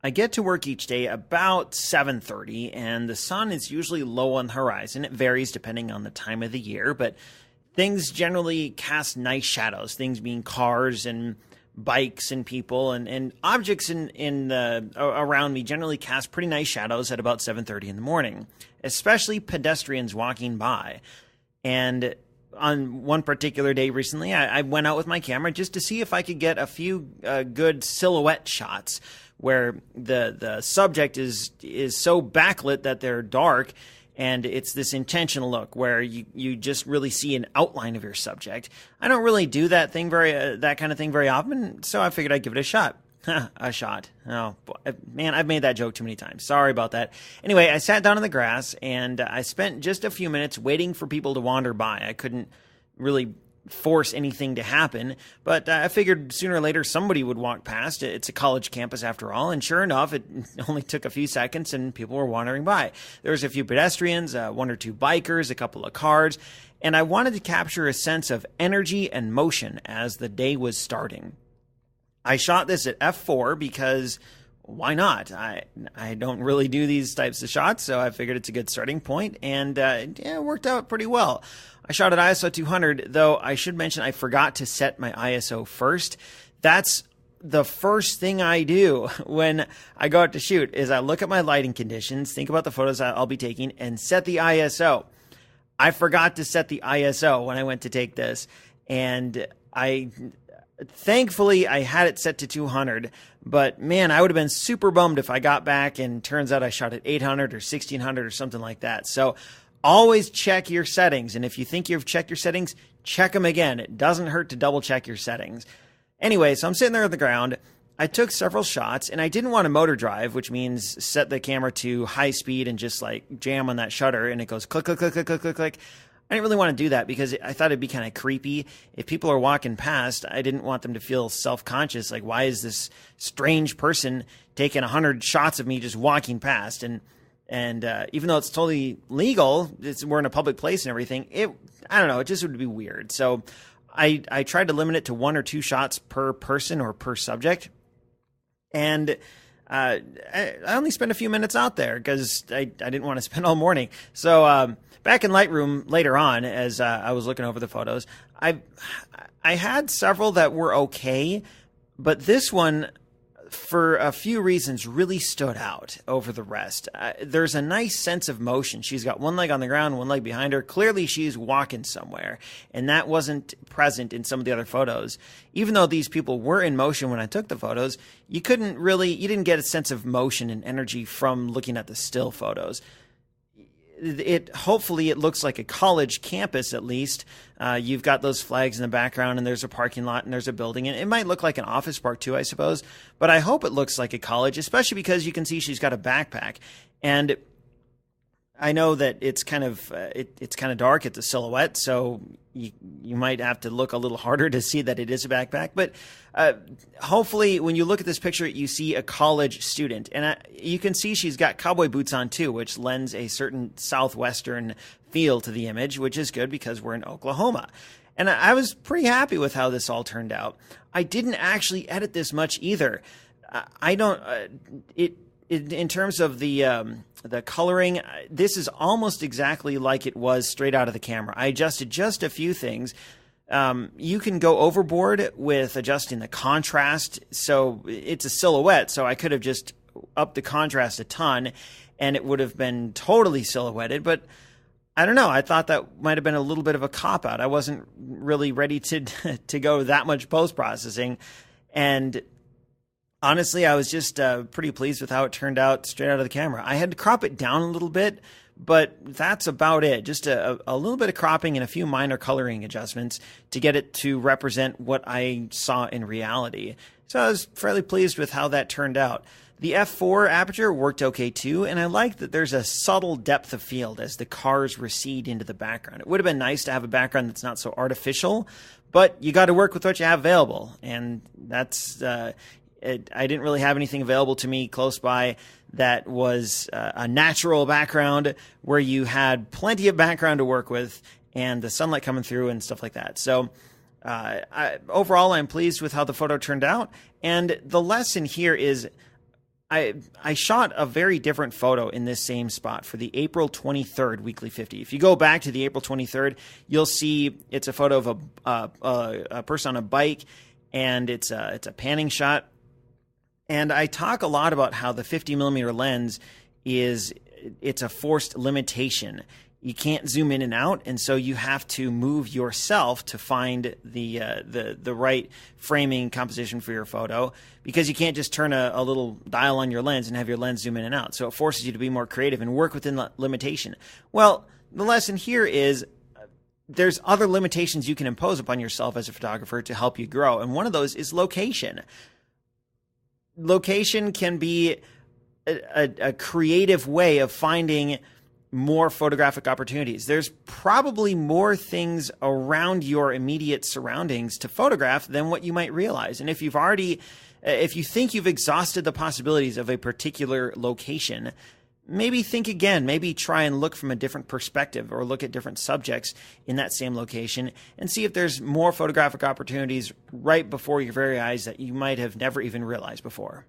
I get to work each day about 7:30, and the sun is usually low on the horizon. It varies depending on the time of the year, but things generally cast nice shadows, things being cars and bikes and people and objects in the around me generally cast pretty nice shadows at about 7:30 in the morning, especially pedestrians walking by. And on one particular day recently, I went out with my camera just to see if I could get a few good silhouette shots where the subject is so backlit that they're dark, and it's this intentional look where you just really see an outline of your subject. I don't really do that kind of thing very often, so I figured I'd give it a shot. A shot. Oh, man, I've made that joke too many times. Sorry about that. Anyway, I sat down in the grass, and I spent just a few minutes waiting for people to wander by. I couldn't really force anything to happen, but I figured sooner or later somebody would walk past. It's a college campus after all, and sure enough, it only took a few seconds and people were wandering by. There was a few pedestrians, one or two bikers, a couple of cars, and I wanted to capture a sense of energy and motion as the day was starting. I shot this at f4 because why not? I don't really do these types of shots, so I figured it's a good starting point, and it worked out pretty well. I shot at ISO 200, though I should mention I forgot to set my ISO first. That's the first thing I do when I go out to shoot is I look at my lighting conditions, think about the photos I'll be taking, and set the ISO. I forgot to set the ISO when I went to take this, and thankfully, I had it set to 200, but man, I would have been super bummed if I got back and turns out I shot at 800 or 1600 or something like that. So always check your settings, and if you think you've checked your settings, check them again. It doesn't hurt to double check your settings. Anyway, so I'm sitting there on the ground. I took several shots, and I didn't want to motor drive, which means set the camera to high speed and just like jam on that shutter, and it goes click, click, click, click, click, click, click. I didn't really want to do that because I thought it'd be kind of creepy. If people are walking past, I didn't want them to feel self-conscious. Like, why is this strange person taking 100 shots of me just walking past? And even though it's totally legal, we're in a public place and everything, I don't know, it just would be weird. So I tried to limit it to 1 or 2 shots per person or per subject. And I only spent a few minutes out there because I didn't want to spend all morning. So back in Lightroom later on, as I was looking over the photos, I had several that were okay, but this one, for a few reasons, really stood out over the rest. There's a nice sense of motion. She's got one leg on the ground, one leg behind her. Clearly, she's walking somewhere, and that wasn't present in some of the other photos. Even though these people were in motion when I took the photos, you didn't get a sense of motion and energy from looking at the still photos. Hopefully it looks like a college campus, at least. You've got those flags in the background, and there's a parking lot, and there's a building, and it might look like an office park too, I suppose. But I hope it looks like a college, especially because you can see she's got a backpack. And I know that it's kind of dark. It's a silhouette, so you might have to look a little harder to see that it is a backpack. But hopefully, when you look at this picture, you see a college student, and you can see she's got cowboy boots on too, which lends a certain southwestern feel to the image, which is good because we're in Oklahoma. And I was pretty happy with how this all turned out. I didn't actually edit this much either. In terms of the coloring, this is almost exactly like it was straight out of the camera. I adjusted just a few things. You can go overboard with adjusting the contrast. So it's a silhouette, so I could have just upped the contrast a ton and it would have been totally silhouetted. But I don't know. I thought that might have been a little bit of a cop-out. I wasn't really ready to go that much post-processing. And honestly, I was just pretty pleased with how it turned out straight out of the camera. I had to crop it down a little bit, but that's about it. Just a little bit of cropping and a few minor coloring adjustments to get it to represent what I saw in reality. So I was fairly pleased with how that turned out. The f4 aperture worked okay too, and I like that there's a subtle depth of field as the cars recede into the background. It would have been nice to have a background that's not so artificial, but you got to work with what you have available, and that's I didn't really have anything available to me close by that was a natural background where you had plenty of background to work with and the sunlight coming through and stuff like that. So overall, I'm pleased with how the photo turned out. And the lesson here is I shot a very different photo in this same spot for the April 23rd Weekly 50. If you go back to the April 23rd, you'll see it's a photo of a person on a bike, and it's a panning shot. And I talk a lot about how the 50 millimeter lens it's a forced limitation. You can't zoom in and out, and so you have to move yourself to find the right framing composition for your photo, because you can't just turn a little dial on your lens and have your lens zoom in and out. So it forces you to be more creative and work within the limitation. Well, the lesson here is there's other limitations you can impose upon yourself as a photographer to help you grow, and one of those is location. Location can be a creative way of finding more photographic opportunities. There's probably more things around your immediate surroundings to photograph than what you might realize. And if you think you've exhausted the possibilities of a particular location, maybe think again, maybe try and look from a different perspective, or look at different subjects in that same location and see if there's more photographic opportunities right before your very eyes that you might have never even realized before.